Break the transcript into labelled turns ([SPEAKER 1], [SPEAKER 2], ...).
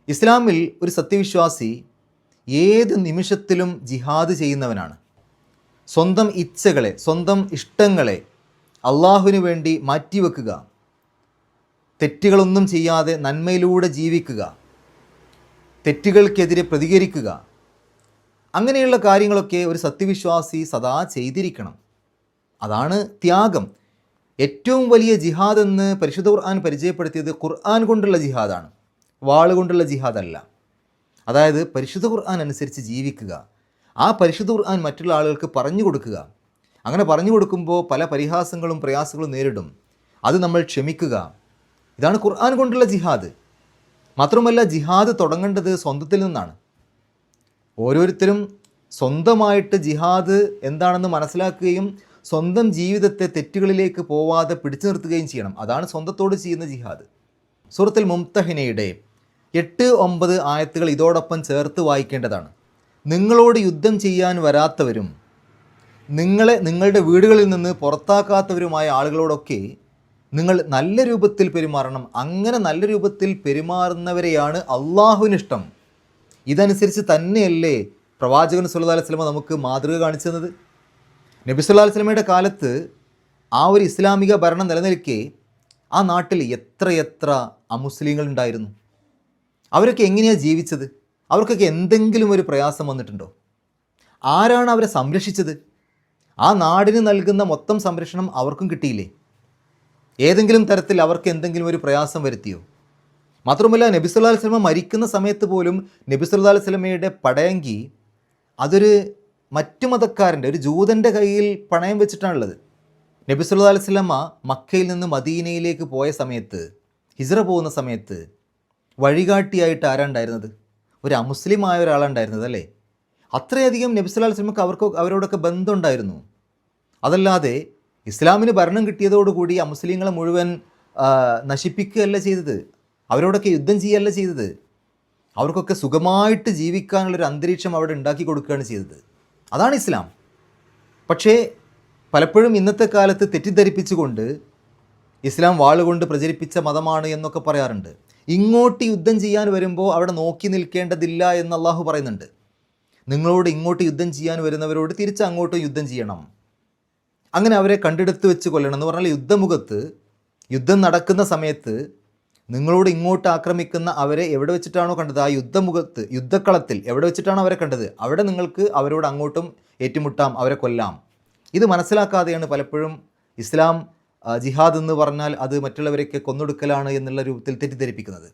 [SPEAKER 1] ഇസ്ലാമിൽ ഒരു സത്യവിശ്വാസി ഏത് നിമിഷത്തിലും ജിഹാദ് ചെയ്യുന്നവനാണ്. സ്വന്തം ഇച്ഛകളെ, സ്വന്തം ഇഷ്ടങ്ങളെ അള്ളാഹുവിന് വേണ്ടി മാറ്റിവെക്കുക, തെറ്റുകളൊന്നും ചെയ്യാതെ നന്മയിലൂടെ ജീവിക്കുക, തെറ്റുകൾക്കെതിരെ പ്രതികരിക്കുക, അങ്ങനെയുള്ള കാര്യങ്ങളൊക്കെ ഒരു സത്യവിശ്വാസി സദാ ചെയ്തിരിക്കണം. അതാണ് ത്യാഗം. ഏറ്റവും വലിയ ജിഹാദ് എന്ന് പരിശുദ്ധ ഖുർആൻ പരിചയപ്പെടുത്തിയത് ഖുർആൻ കൊണ്ടുള്ള ജിഹാദാണ്, വാളുകൊണ്ടുള്ള ജിഹാദല്ല. അതായത് പരിശുദ്ധ ഖുർആൻ അനുസരിച്ച് ജീവിക്കുക, ആ പരിശുദ്ധ ഖുർആൻ മറ്റുള്ള ആളുകൾക്ക് പറഞ്ഞു കൊടുക്കുക. അങ്ങനെ പറഞ്ഞു കൊടുക്കുമ്പോൾ പല പരിഹാസങ്ങളും പ്രയാസങ്ങളും നേരിടും, അത് നമ്മൾ ക്ഷമിക്കുക. ഇതാണ് ഖുർആൻ കൊണ്ടുള്ള ജിഹാദ്. മാത്രമല്ല, ജിഹാദ് തുടങ്ങേണ്ടത് സ്വന്തത്തിൽ നിന്നാണ്. ഓരോരുത്തരും സ്വന്തമായിട്ട് ജിഹാദ് എന്താണെന്ന് മനസ്സിലാക്കുകയും സ്വന്തം ജീവിതത്തെ തെറ്റുകളിലേക്ക് പോവാതെ പിടിച്ചു നിർത്തുകയും ചെയ്യണം. അതാണ് സ്വന്തത്തോട് ചെയ്യുന്ന ജിഹാദ്. സൂറത്തുൽ മുംതഹിനയുടെ 8-9 ആയത്തുകൾ ഇതോടൊപ്പം ചേർത്ത് വായിക്കേണ്ടതാണ്. നിങ്ങളോട് യുദ്ധം ചെയ്യാൻ വരാത്തവരും നിങ്ങളുടെ വീടുകളിൽ നിന്ന് പുറത്താക്കാത്തവരുമായ ആളുകളോടൊക്കെ നിങ്ങൾ നല്ല രൂപത്തിൽ പെരുമാറണം. അങ്ങനെ നല്ല രൂപത്തിൽ പെരുമാറുന്നവരെയാണ് അള്ളാഹുവിനിഷ്ടം. ഇതനുസരിച്ച് തന്നെയല്ലേ പ്രവാചകൻ സല്ലല്ലാഹു അലൈഹി വസല്ലം നമുക്ക് മാതൃക കാണിച്ചു തന്നത്. നബി സല്ലല്ലാഹു അലൈഹി വസല്ലമയുടെ കാലത്ത് ആ ഒരു ഇസ്ലാമിക ഭരണം നിലനിൽക്കെ ആ നാട്ടിൽ എത്രയെത്ര അമുസ്ലിങ്ങൾ ഉണ്ടായിരുന്നു. അവരൊക്കെ എങ്ങനെയാണ് ജീവിച്ചത്? അവർക്കൊക്കെ എന്തെങ്കിലും ഒരു പ്രയാസം വന്നിട്ടുണ്ടോ? ആരാണ് അവരെ സംരക്ഷിച്ചത്? ആ നാടിന് നൽകുന്ന മൊത്തം സംരക്ഷണം അവർക്കും കിട്ടിയില്ലേ? ഏതെങ്കിലും തരത്തിൽ അവർക്ക് എന്തെങ്കിലും ഒരു പ്രയാസം വരുത്തിയോ? മാത്രമല്ല, നബി സല്ലല്ലാഹു അലൈഹി വസല്ലമ മരിക്കുന്ന സമയത്ത് പോലും നബി സല്ലല്ലാഹു അലൈഹി വസല്ലമയുടെ പടയങ്കി അതൊരു മറ്റു മതക്കാരൻ്റെ, ഒരു ജൂതൻ്റെ കയ്യിൽ പണയം വെച്ചിട്ടാണുള്ളത്. നബി സല്ലല്ലാഹു അലൈഹി വസല്ലമ മക്കയിൽ നിന്ന് മദീനയിലേക്ക് പോയ സമയത്ത്, ഹിജ്റ പോകുന്ന സമയത്ത് വഴികാട്ടിയായിട്ട് ആരാണ്ടായിരുന്നത്? ഒരു അമുസ്ലിമായ ഒരാളുണ്ടായിരുന്നത് അല്ലേ? അത്രയധികം നബി സല്ലല്ലാഹു അലൈഹി വസല്ലമക്ക് അവരോടൊക്കെ ബന്ധമുണ്ടായിരുന്നു. അതല്ലാതെ ഇസ്ലാമിന് ഭരണം കിട്ടിയതോടുകൂടി അമുസ്ലിങ്ങളെ മുഴുവൻ നശിപ്പിക്കുകയല്ല ചെയ്തത്, അവരോടൊക്കെ യുദ്ധം ചെയ്യുകയല്ല ചെയ്തത്. അവർക്കൊക്കെ സുഖമായിട്ട് ജീവിക്കാനുള്ളൊരു അന്തരീക്ഷം അവിടെ ഉണ്ടാക്കി കൊടുക്കുകയാണ് ചെയ്തത്. അതാണ് ഇസ്ലാം. പക്ഷേ പലപ്പോഴും ഇന്നത്തെ കാലത്ത് തെറ്റിദ്ധരിപ്പിച്ചുകൊണ്ട് ഇസ്ലാം വാളുകൊണ്ട് പ്രചരിപ്പിച്ച മതമാണ് എന്നൊക്കെ പറയാറുണ്ട്. ഇങ്ങോട്ട് യുദ്ധം ചെയ്യാൻ വരുമ്പോൾ അവിടെ നോക്കി നിൽക്കേണ്ടതില്ല എന്ന് അള്ളാഹു പറയുന്നുണ്ട്. നിങ്ങളോട് ഇങ്ങോട്ട് യുദ്ധം ചെയ്യാൻ വരുന്നവരോട് തിരിച്ച് അങ്ങോട്ടും യുദ്ധം ചെയ്യണം. അങ്ങനെ അവരെ കണ്ടെടുത്ത് വെച്ച് കൊല്ലണം എന്ന് പറഞ്ഞാൽ, യുദ്ധമുഖത്ത് യുദ്ധം നടക്കുന്ന സമയത്ത് നിങ്ങളോട് ഇങ്ങോട്ട് ആക്രമിക്കുന്ന അവരെ എവിടെ വെച്ചിട്ടാണോ കണ്ടത്, ആ യുദ്ധമുഖത്ത്, യുദ്ധക്കളത്തിൽ എവിടെ വെച്ചിട്ടാണോ അവരെ കണ്ടത്, അവിടെ നിങ്ങൾക്ക് അവരോട് അങ്ങോട്ടും ഏറ്റുമുട്ടാം, അവരെ കൊല്ലാം. ഇത് മനസ്സിലാക്കാതെയാണ് പലപ്പോഴും ഇസ്ലാം ജിഹാദ് എന്ന് പറഞ്ഞാൽ അത് മറ്റുള്ളവരെയൊക്കെ കൊന്നൊടുക്കലാണ് എന്നുള്ള രൂപത്തിൽ തെറ്റിദ്ധരിപ്പിക്കുന്നത്.